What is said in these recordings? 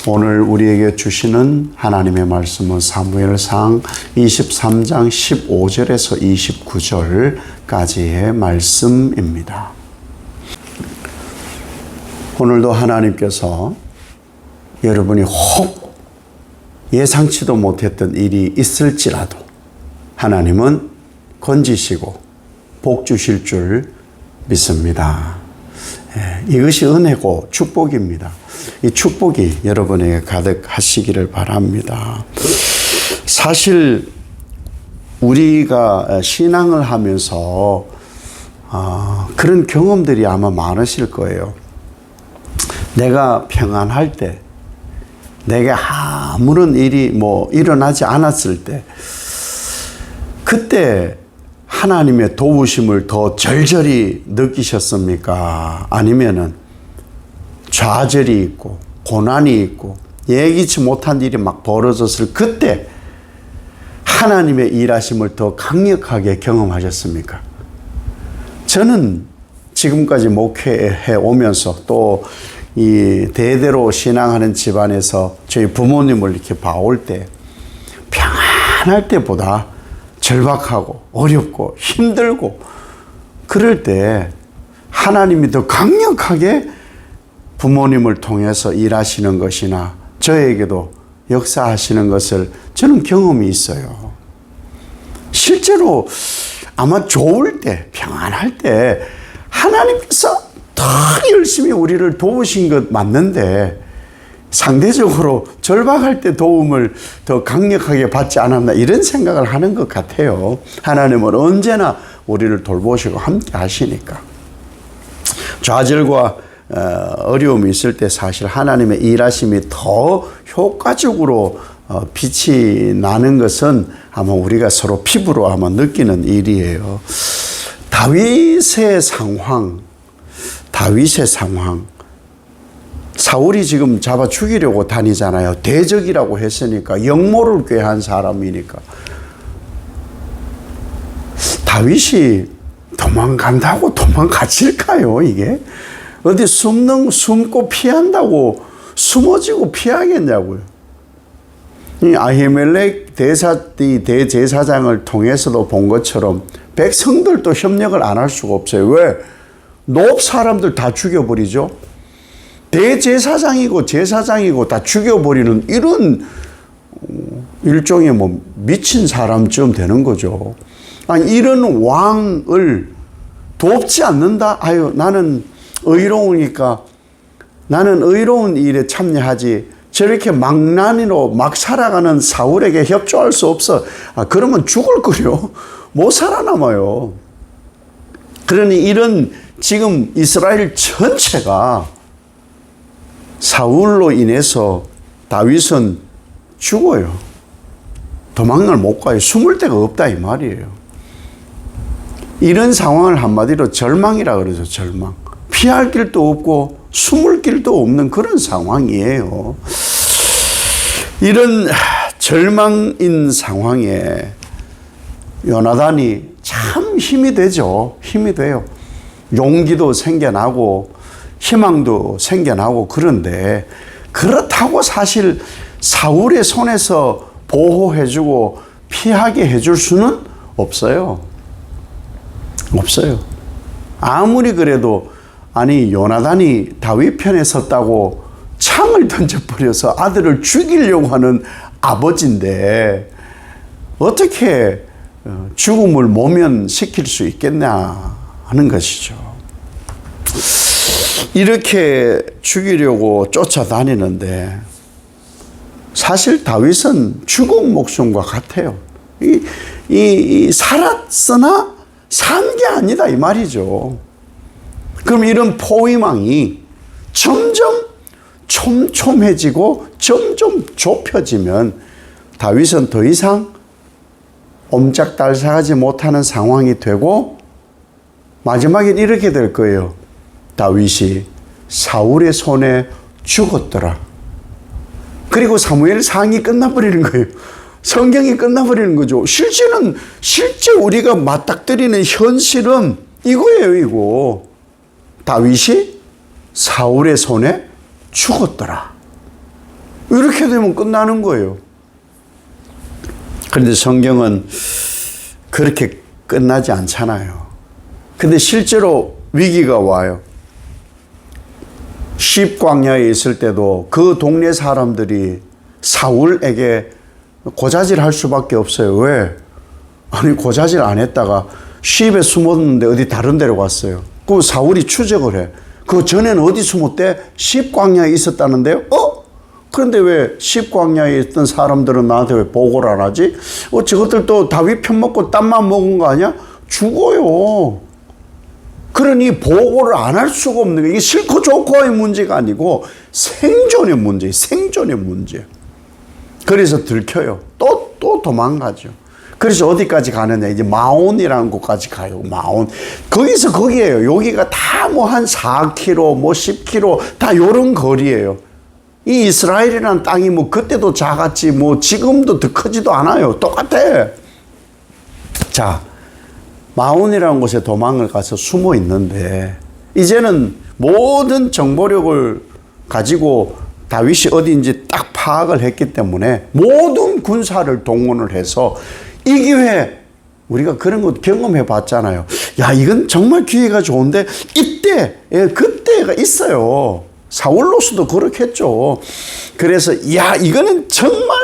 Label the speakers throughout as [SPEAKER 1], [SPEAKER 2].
[SPEAKER 1] 오늘 우리에게 주시는 하나님의 말씀은 사무엘상 23장 15절에서 29절까지의 말씀입니다. 오늘도 하나님께서 여러분이 혹 예상치도 못했던 일이 있을지라도 하나님은 건지시고 복 주실 줄 믿습니다. 이것이 은혜고 축복입니다. 이 축복이 여러분에게 가득하시기를 바랍니다. 사실 우리가 신앙을 하면서 그런 경험들이 아마 많으실 거예요. 내가 평안할 때, 내게 아무런 일이 일어나지 않았을 때, 그때 하나님의 도우심을 더 절절히 느끼셨습니까? 아니면은 좌절이 있고 고난이 있고 예기치 못한 일이 막 벌어졌을 그때 하나님의 일하심을 더 강력하게 경험하셨습니까? 저는 지금까지 목회해 오면서 또 이 대대로 신앙하는 집안에서 저희 부모님을 이렇게 봐올 때 평안할 때보다 절박하고 어렵고 힘들고 그럴 때 하나님이 더 강력하게 부모님을 통해서 일하시는 것이나 저에게도 역사하시는 것을 저는 경험이 있어요. 실제로 아마 좋을 때, 평안할 때 하나님께서 더 열심히 우리를 도우신 것 맞는데 상대적으로 절박할 때 도움을 더 강력하게 받지 않았나 이런 생각을 하는 것 같아요. 하나님은 언제나 우리를 돌보시고 함께 하시니까. 좌절과 어려움이 있을 때 사실 하나님의 일하심이 더 효과적으로 빛이 나는 것은 아마 우리가 서로 피부로 아마 느끼는 일이에요. 다윗의 상황, 사울이 지금 잡아 죽이려고 다니잖아요. 대적이라고 했으니까, 역모를 꾀한 사람이니까. 다윗이 도망간다고 도망가질까요, 이게? 어디 숨고 피한다고 숨어지고 피하겠냐고요. 이 아히멜렉 대제사장을 통해서도 본 것처럼 백성들도 협력을 안 할 수가 없어요. 왜? 노업 사람들 다 죽여버리죠. 대제사장이고 제사장이고 다 죽여버리는 이런 일종의 미친 사람쯤 되는 거죠. 아니, 이런 왕을 돕지 않는다? 아유, 나는 의로우니까 나는 의로운 일에 참여하지. 저렇게 망나니로 막 살아가는 사울에게 협조할 수 없어. 그러면 죽을 거요. 못 살아남아요. 그러니 이런 지금 이스라엘 전체가 사울로 인해서 다윗은 죽어요. 도망을 못 가요. 숨을 데가 없다 이 말이에요. 이런 상황을 한마디로 절망이라 그러죠. 절망. 피할 길도 없고 숨을 길도 없는 그런 상황이에요. 이런 절망인 상황에 요나단이 참 힘이 되죠. 힘이 돼요. 용기도 생겨나고 희망도 생겨나고 그런데 그렇다고 사실 사울의 손에서 보호해주고 피하게 해줄 수는 없어요. 없어요. 아무리 그래도 아니 요나단이 다윗 편에 섰다고 창을 던져버려서 아들을 죽이려고 하는 아버지인데 어떻게 죽음을 모면시킬 수 있겠냐 하는 것이죠. 이렇게 죽이려고 쫓아다니는데 사실 다윗은 죽은 목숨과 같아요. 살았으나 산 게 아니다 이 말이죠. 그럼 이런 포위망이 점점 촘촘해지고 점점 좁혀지면 다윗은 더 이상 옴짝달싹하지 못하는 상황이 되고 마지막엔 이렇게 될 거예요. 다윗이 사울의 손에 죽었더라. 그리고 사무엘상이 끝나버리는 거예요. 성경이 끝나버리는 거죠. 실제 우리가 맞닥뜨리는 현실은 이거예요, 이거. 다윗이 사울의 손에 죽었더라. 이렇게 되면 끝나는 거예요. 그런데 성경은 그렇게 끝나지 않잖아요. 근데 실제로 위기가 와요. 십광야에 있을 때도 그 동네 사람들이 사울에게 고자질 할 수밖에 없어요. 왜? 아니, 고자질 안 했다가 십에 숨었는데 어디 다른 데로 갔어요. 그럼 사울이 추적을 해. 그 전에는 어디 숨었대? 십광야에 있었다는데요? 그런데 왜 십광야에 있던 사람들은 나한테 왜 보고를 안 하지? 저것들도 다윗 편 먹고 땀만 먹은 거 아니야? 죽어요. 그러니 보고를 안 할 수가 없는 게, 이게 싫고 좋고의 문제가 아니고 생존의 문제예요. 생존의 문제. 그래서 들켜요. 또 도망가죠. 그래서 어디까지 가느냐? 이제 마온이라는 곳까지 가요. 마온. 거기서 거기에요. 여기가 다 뭐 한 4km, 뭐 10km 다 요런 거리예요. 이 이스라엘이라는 땅이 뭐 그때도 작았지 뭐 지금도 더 크지도 않아요. 똑같아. 자, 마온이라는 곳에 도망을 가서 숨어 있는데, 이제는 모든 정보력을 가지고 다윗이 어디인지 딱 파악을 했기 때문에 모든 군사를 동원을 해서, 이 기회에 우리가 그런 거 경험해 봤잖아요. 야, 이건 정말 기회가 좋은데, 이때, 그때가 있어요. 사울로서도 그렇겠죠. 그래서 야, 이거는 정말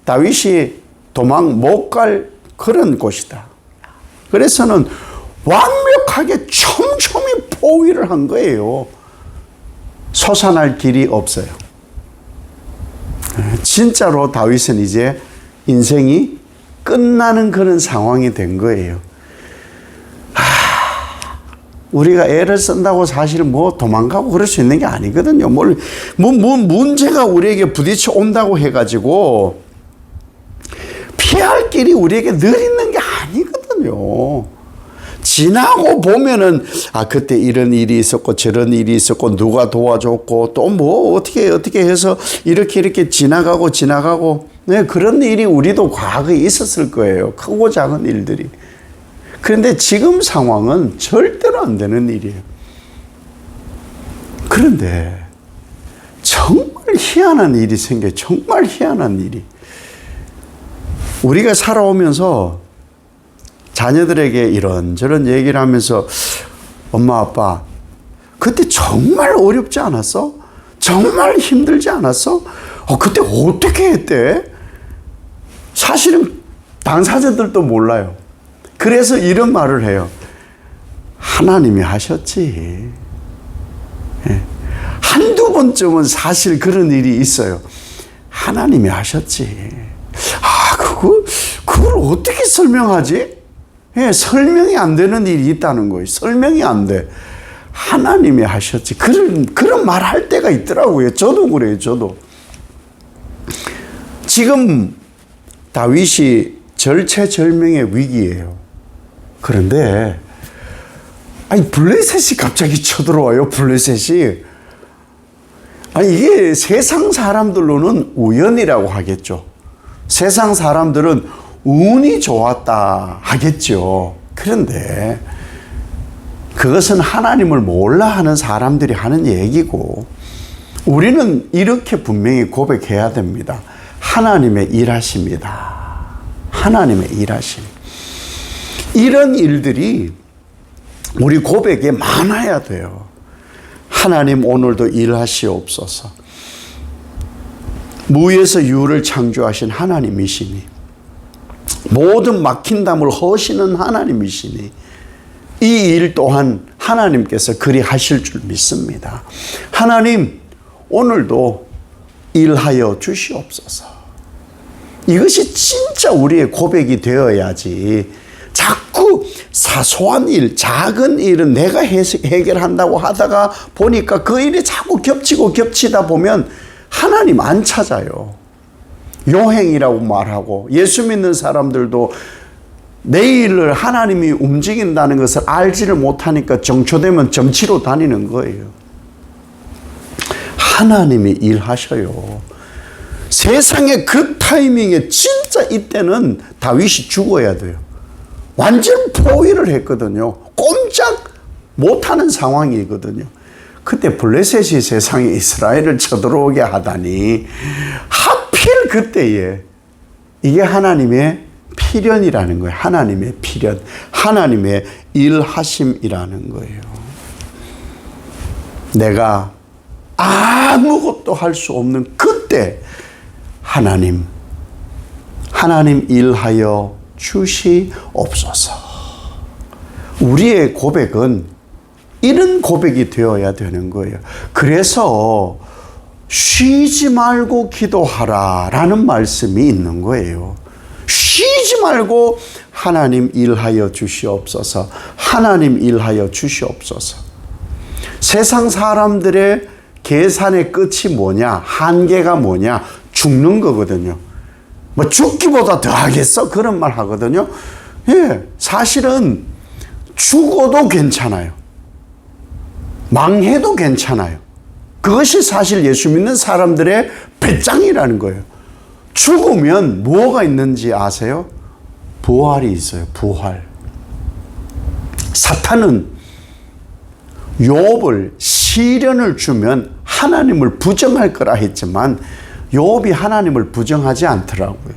[SPEAKER 1] 다윗이 도망 못 갈 그런 곳이다. 그래서는 완벽하게 촘촘히 포위를 한 거예요. 솟아날 길이 없어요. 진짜로 다윗은 이제 인생이 끝나는 그런 상황이 된 거예요. 우리가 애를 쓴다고 사실 뭐 도망가고 그럴 수 있는 게 아니거든요. 뭐 문제가 우리에게 부딪혀 온다고 해가지고 피할 길이 우리에게 늘 있는 게 아니거든요. 지나고 보면은, 그때 이런 일이 있었고 저런 일이 있었고 누가 도와줬고 또 뭐 어떻게 해서 이렇게 지나가고 네, 그런 일이 우리도 과거에 있었을 거예요. 크고 작은 일들이. 그런데 지금 상황은 절대로 안 되는 일이에요. 그런데 정말 희한한 일이 생겨요. 정말 희한한 일이. 우리가 살아오면서 자녀들에게 이런저런 얘기를 하면서, 엄마 아빠 그때 정말 어렵지 않았어? 정말 힘들지 않았어? 그때 어떻게 했대? 사실은 당사자들도 몰라요. 그래서 이런 말을 해요. 하나님이 하셨지. 한두 번쯤은 사실 그런 일이 있어요. 하나님이 하셨지. 그걸 어떻게 설명하지? 설명이 안 되는 일이 있다는 거예요. 설명이 안 돼. 하나님이 하셨지. 그런 말 할 때가 있더라고요. 저도 그래요. 저도. 지금 다윗이 절체절명의 위기예요. 그런데 블레셋이 갑자기 쳐들어와요. 블레셋이. 이게 세상 사람들로는 우연이라고 하겠죠. 세상 사람들은 운이 좋았다 하겠죠. 그런데 그것은 하나님을 몰라 하는 사람들이 하는 얘기고, 우리는 이렇게 분명히 고백해야 됩니다. 하나님의 일하십니다. 하나님의 일하심. 이런 일들이 우리 고백에 많아야 돼요. 하나님 오늘도 일하시옵소서. 무에서 유를 창조하신 하나님이시니, 모든 막힌 담을 허시는 하나님이시니, 이 일 또한 하나님께서 그리 하실 줄 믿습니다. 하나님 오늘도 일하여 주시옵소서. 이것이 진짜 우리의 고백이 되어야지, 자꾸 사소한 일, 작은 일은 내가 해결한다고 하다가 보니까 그 일이 자꾸 겹치다 보면 하나님 안 찾아요. 요행이라고 말하고, 예수 믿는 사람들도 내 일을 하나님이 움직인다는 것을 알지를 못하니까 정초되면 점치러 다니는 거예요. 하나님이 일하셔요. 세상의 그 타이밍에 진짜 이때는 다윗이 죽어야 돼요. 완전 포위를 했거든요. 꼼짝 못하는 상황이거든요. 그때 블레셋이 세상에 이스라엘을 쳐들어오게 하다니 하필 그때에 이게 하나님의 필연이라는 거예요. 하나님의 필연, 하나님의 일하심이라는 거예요. 내가 아무것도 할 수 없는 그때 하나님 일하여 주시옵소서. 우리의 고백은 이런 고백이 되어야 되는 거예요. 그래서 쉬지 말고 기도하라 라는 말씀이 있는 거예요. 쉬지 말고 하나님 일하여 주시옵소서. 하나님 일하여 주시옵소서. 세상 사람들의 계산의 끝이 뭐냐? 한계가 뭐냐? 죽는 거거든요. 뭐 죽기보다 더 하겠어? 그런 말 하거든요. 예, 사실은 죽어도 괜찮아요. 망해도 괜찮아요. 그것이 사실 예수 믿는 사람들의 배짱이라는 거예요. 죽으면 뭐가 있는지 아세요? 부활이 있어요. 부활. 사탄은 욥을 시련을 주면 하나님을 부정할 거라 했지만 욥이 하나님을 부정하지 않더라고요.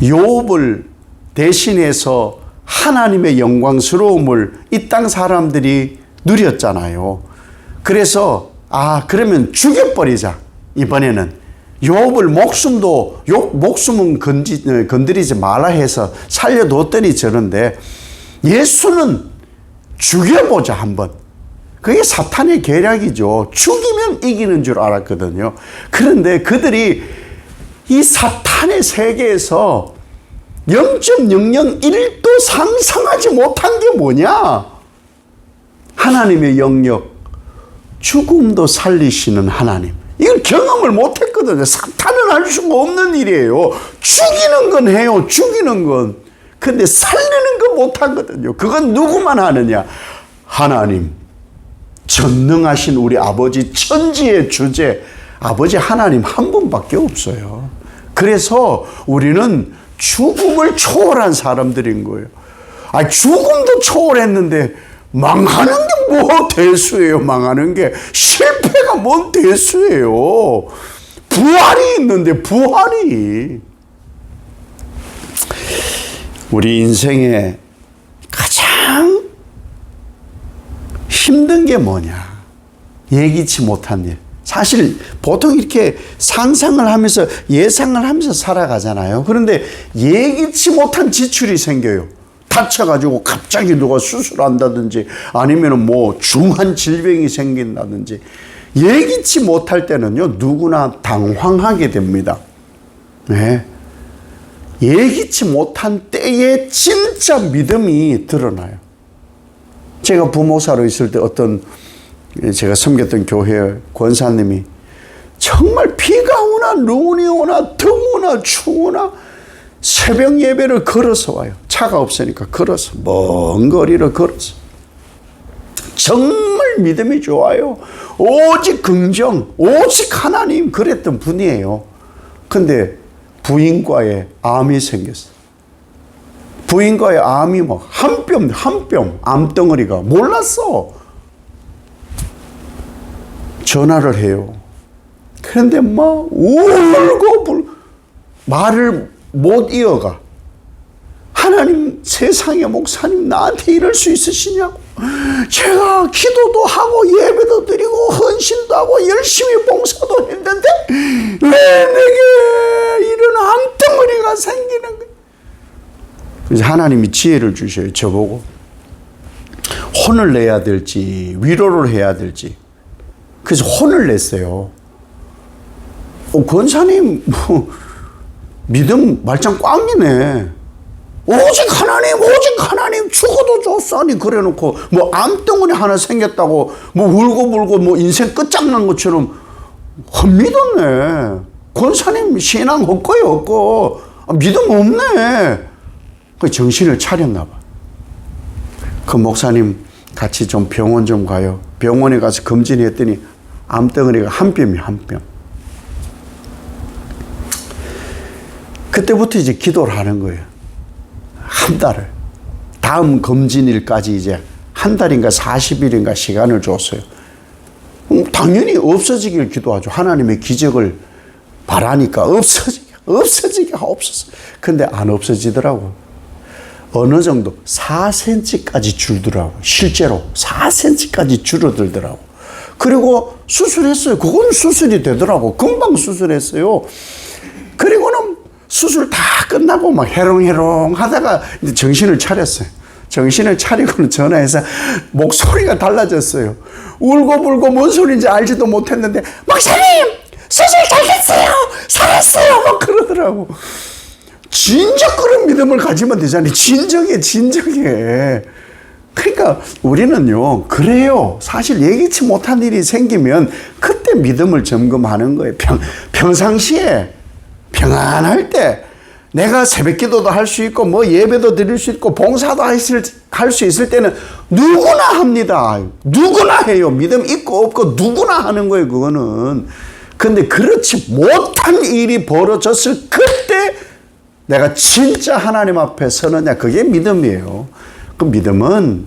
[SPEAKER 1] 욥을 대신해서 하나님의 영광스러움을 이 땅 사람들이 누렸잖아요. 그래서 그러면 죽여버리자. 이번에는 욥을 목숨은 건드리지 말라 해서 살려뒀더니 저런데 예수는 죽여보자 한번. 그게 사탄의 계략이죠. 죽이면 이기는 줄 알았거든요. 그런데 그들이 이 사탄의 세계에서 0.001도 상상하지 못한 게 뭐냐? 하나님의 영역, 죽음도 살리시는 하나님. 이걸 경험을 못했거든요. 사탄은 할 수가 없는 일이에요. 죽이는 건 해요. 죽이는 건. 근데 살리는 건 못하거든요. 그건 누구만 하느냐? 하나님. 전능하신 우리 아버지, 천지의 주제, 아버지 하나님 한 분밖에 없어요. 그래서 우리는 죽음을 초월한 사람들인 거예요. 죽음도 초월했는데 망하는 게 뭐 대수예요. 망하는 게 실패가 뭔 대수예요. 부활이 있는데 부활이. 우리 인생에 가장 힘든 게 뭐냐? 예기치 못한 일. 사실 보통 이렇게 상상을 하면서 예상을 하면서 살아가잖아요. 그런데 예기치 못한 지출이 생겨요. 다쳐가지고 갑자기 누가 수술한다든지 아니면 뭐 중한 질병이 생긴다든지 예기치 못할 때는요, 누구나 당황하게 됩니다. 네. 예기치 못한 때에 진짜 믿음이 드러나요. 제가 부목사로 있을 때 어떤 제가 섬겼던 교회 권사님이 정말 비가 오나 눈이 오나 더우나 추우나 새벽 예배를 걸어서 와요. 차가 없으니까 걸어서 먼 거리를 걸어서 정말 믿음이 좋아요. 오직 긍정, 오직 하나님 그랬던 분이에요. 근데 부인과에 암이 생겼어요. 부인과의 암이 막 한 뼘 암덩어리가 몰랐어. 전화를 해요. 그런데 막 울고 말을 못 이어가. 하나님, 세상의 목사님 나한테 이럴 수 있으시냐고. 제가 기도도 하고 예배도 드리고 헌신도 하고 열심히 봉사도 했는데 왜 내게 이런 암덩어리가 생기는 거야. 그래서 하나님이 지혜를 주셔요. 저보고 혼을 내야 될지 위로를 해야 될지. 그래서 혼을 냈어요. 권사님 믿음 말짱 꽝이네. 오직 하나님 죽어도 좋사니 그래놓고 뭐 암덩어리 하나 생겼다고 뭐 울고 뭐 인생 끝장난 것처럼 헛믿었네. 권사님 신앙 헛거예요 헛거. 믿음 없네. 그 정신을 차렸나 봐. 그 목사님 같이 좀 병원 좀 가요. 병원에 가서 검진했더니 암덩어리가 한 뼘이 한 뼘. 그때부터 이제 기도를 하는 거예요. 한 달을. 다음 검진일까지 이제 한 달인가 40일인가 시간을 줬어요. 당연히 없어지길 기도하죠. 하나님의 기적을 바라니까 없어지게 하옵소서. 근데 안 없어지더라고. 어느 정도 4cm까지 줄더라고. 실제로 4cm까지 줄어들더라고. 그리고 수술했어요. 그건 수술이 되더라고. 금방 수술했어요. 그리고는 수술 다 끝나고 막 해롱해롱 하다가 이제 정신을 차렸어요. 정신을 차리고는 전화해서 목소리가 달라졌어요. 울고불고 뭔 소리인지 알지도 못했는데, 목사님! 수술 잘 됐어요! 살았어요! 막 그러더라고. 진짜 그런 믿음을 가지면 되잖아요. 진정해. 그러니까 우리는요, 그래요. 사실 예기치 못한 일이 생기면 그때 믿음을 점검하는 거예요. 평상시에 평안할 때 내가 새벽 기도도 할 수 있고 뭐 예배도 드릴 수 있고 봉사도 할 수 있을 때는 누구나 합니다. 누구나 해요. 믿음 있고 없고 누구나 하는 거예요. 그거는. 근데 그렇지 못한 일이 벌어졌을 그때 내가 진짜 하나님 앞에 서느냐, 그게 믿음이에요. 그 믿음은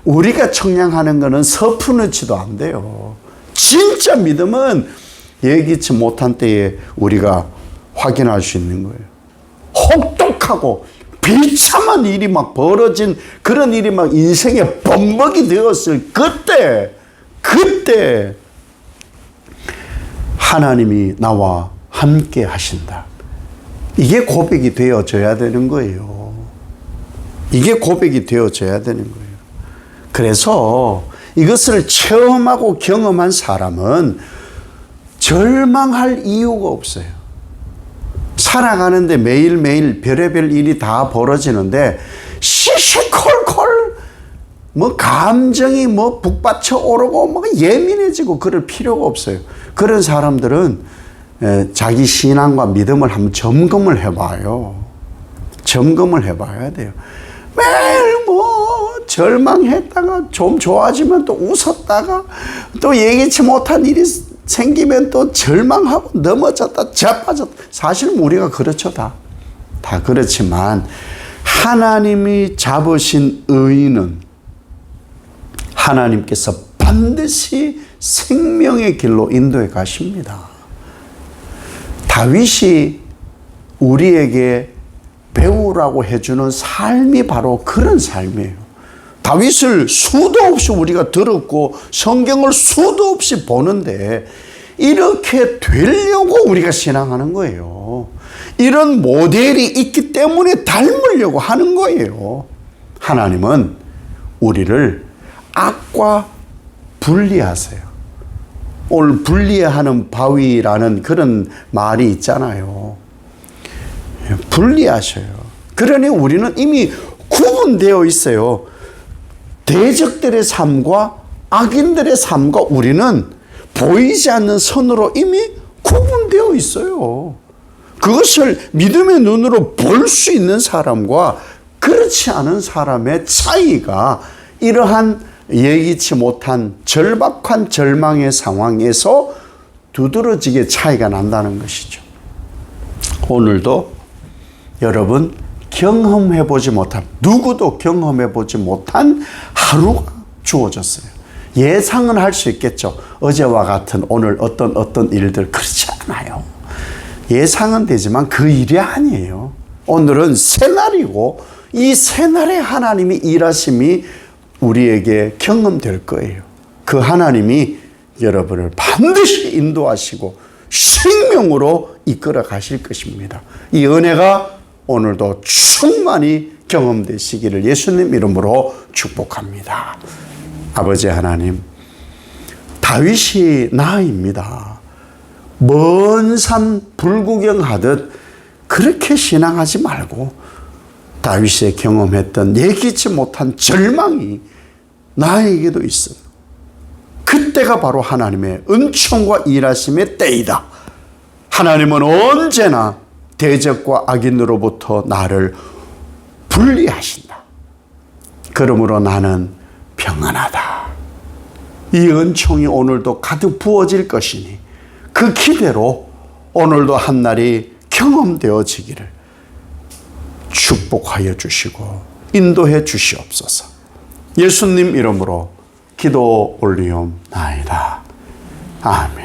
[SPEAKER 1] 우리가 청량하는 거는 서푼어치도 안 돼요. 진짜 믿음은 예기치 못한 때에 우리가 확인할 수 있는 거예요. 혹독하고 비참한 일이 막 벌어진 그런 일이 막 인생에 범벅이 되었을 그때 하나님이 나와 함께 하신다. 이게 고백이 되어져야 되는 거예요. 이게 고백이 되어져야 되는 거예요. 그래서 이것을 체험하고 경험한 사람은 절망할 이유가 없어요. 살아가는데 매일매일 별의별 일이 다 벌어지는데 시시콜콜 뭐 감정이 뭐 북받쳐 오르고 뭐 예민해지고 그럴 필요가 없어요. 그런 사람들은 자기 신앙과 믿음을 한번 점검을 해봐요. 점검을 해봐야 돼요. 매일 뭐 절망했다가 좀 좋아지면 또 웃었다가 또 예기치 못한 일이 생기면 또 절망하고 넘어졌다 자빠졌다. 사실 우리가 그렇죠. 다 그렇지만 하나님이 잡으신 의인은 하나님께서 반드시 생명의 길로 인도해 가십니다. 다윗이 우리에게 배우라고 해주는 삶이 바로 그런 삶이에요. 다윗을 수도 없이 우리가 들었고 성경을 수도 없이 보는데 이렇게 되려고 우리가 신앙하는 거예요. 이런 모델이 있기 때문에 닮으려고 하는 거예요. 하나님은 우리를 악과 분리하세요. 오늘 분리하는 바위라는 그런 말이 있잖아요. 분리하셔요. 그러니 우리는 이미 구분되어 있어요. 대적들의 삶과 악인들의 삶과 우리는 보이지 않는 선으로 이미 구분되어 있어요. 그것을 믿음의 눈으로 볼 수 있는 사람과 그렇지 않은 사람의 차이가 이러한 예기치 못한 절박한 절망의 상황에서 두드러지게 차이가 난다는 것이죠. 오늘도 여러분 경험해보지 못한, 누구도 경험해보지 못한 하루가 주어졌어요. 예상은 할 수 있겠죠. 어제와 같은 오늘 어떤 일들, 그렇지 않아요. 예상은 되지만 그 일이 아니에요. 오늘은 새날이고 이 새날에 하나님이 일하심이 우리에게 경험될 거예요. 그 하나님이 여러분을 반드시 인도하시고 생명으로 이끌어 가실 것입니다. 이 은혜가 오늘도 충만히 경험되시기를 예수님 이름으로 축복합니다. 아버지 하나님, 다윗이 나입니다. 먼 산 불구경하듯 그렇게 신앙하지 말고 다윗이 경험했던 예기치 못한 절망이 나에게도 있어. 그때가 바로 하나님의 은총과 일하심의 때이다. 하나님은 언제나 대적과 악인으로부터 나를 분리하신다. 그러므로 나는 평안하다. 이 은총이 오늘도 가득 부어질 것이니 그 기대로 오늘도 한날이 경험되어지기를 축복하여 주시고 인도해 주시옵소서. 예수님 이름으로 기도 올리옵나이다. 아멘.